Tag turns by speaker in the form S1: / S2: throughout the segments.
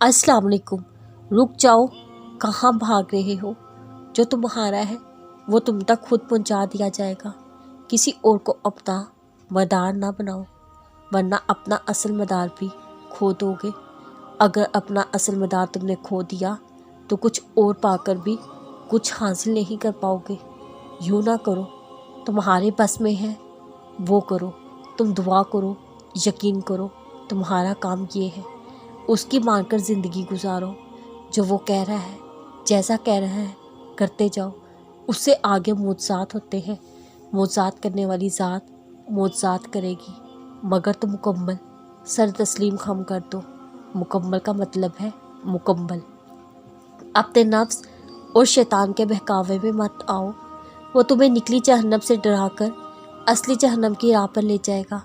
S1: अस्सलाम वालेकुम। रुक जाओ, कहाँ भाग रहे हो? जो तुम्हारा है वो तुम तक खुद पहुँचा दिया जाएगा। किसी और को अपना मदार ना बनाओ, वरना अपना असल मदार भी खो दोगे। अगर अपना असल मदार तुमने खो दिया तो कुछ और पाकर भी कुछ हासिल नहीं कर पाओगे। यूँ ना करो, तुम्हारे बस में है वो करो। तुम दुआ करो, यकीन करो, तुम्हारा काम ये है। उसकी मानकर ज़िंदगी गुजारो। जो वो कह रहा है, जैसा कह रहा है करते जाओ। उससे आगे मौजज़ात होते हैं। मौजज़ात करने वाली ज़ात मौजज़ात करेगी, मगर तुम मुकम्मल सर तस्लीम खम कर दो। मुकम्मल का मतलब है मुकम्मल। अपने नफ्स और शैतान के बहकावे में मत आओ। वो तुम्हें निकली जहन्नम से डराकर असली जहन्नम की राह पर ले जाएगा।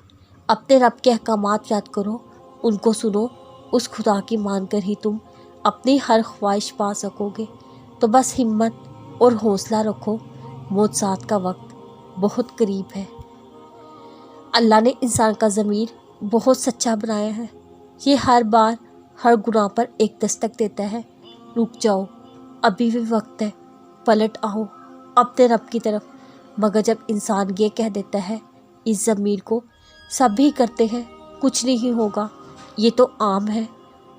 S1: अपने रब के अहकामात याद करो, उनको सुनो। उस खुदा की मानकर ही तुम अपनी हर ख्वाहिश पा सकोगे। तो बस हिम्मत और हौसला रखो, मौजज़ात का वक्त बहुत करीब है। अल्लाह ने इंसान का ज़मीर बहुत सच्चा बनाया है। ये हर बार हर गुनाह पर एक दस्तक देता है। रुक जाओ, अभी भी वक्त है, पलट आओ अपने रब की तरफ। मगर जब इंसान ये कह देता है इस ज़मीर को सभी करते हैं, कुछ नहीं होगा, ये तो आम है,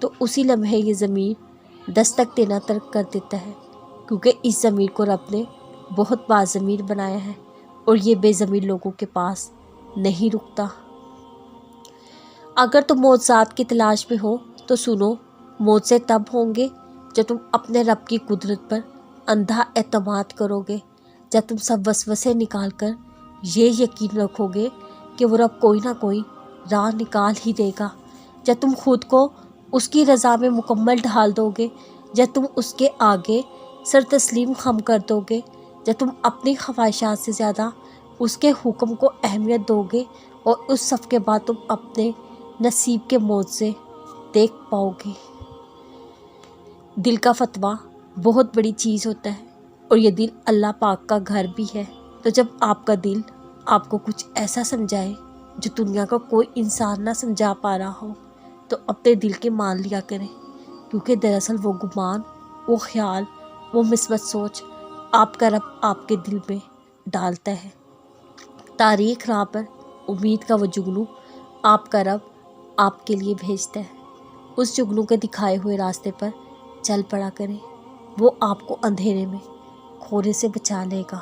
S1: तो उसी लम्हे ये ज़मीर दस्तक देना तर्क कर देता है। क्योंकि इस ज़मीर को रब ने बहुत बाज़मीर बनाया है और ये बेज़मीर लोगों के पास नहीं रुकता। अगर तुम मौजज़ात की तलाश में हो तो सुनो, मौज़े तब होंगे जब तुम अपने रब की कुदरत पर अंधा एतमाद करोगे। जब तुम सब वसवसे निकाल कर ये यकीन रखोगे कि वो रब कोई ना कोई राह निकाल ही देगा। जब तुम खुद को उसकी रज़ा में मुकम्मल ढाल दोगे, जब तुम उसके आगे सर तस्लीम खम कर दोगे, जब तुम अपनी ख्वाहिशात से ज़्यादा उसके हुक्म को अहमियत दोगे, और उस सब के बाद तुम अपने नसीब के मौज़े देख पाओगे। दिल का फतवा बहुत बड़ी चीज़ होता है और ये दिल अल्लाह पाक का घर भी है। तो जब आपका दिल आपको कुछ ऐसा समझाए जो दुनिया का कोई इंसान ना समझा पा रहा हो, तो अपने दिल के मान लिया करें। क्योंकि दरअसल वो गुमान, वो ख्याल, वो मिस्बत सोच आपका रब आपके दिल में डालता है। तारीख राह पर उम्मीद का वो जुगनू आपका रब आपके लिए भेजता है। उस जुगनू के दिखाए हुए रास्ते पर चल पड़ा करें, वो आपको अंधेरे में खोने से बचा लेगा।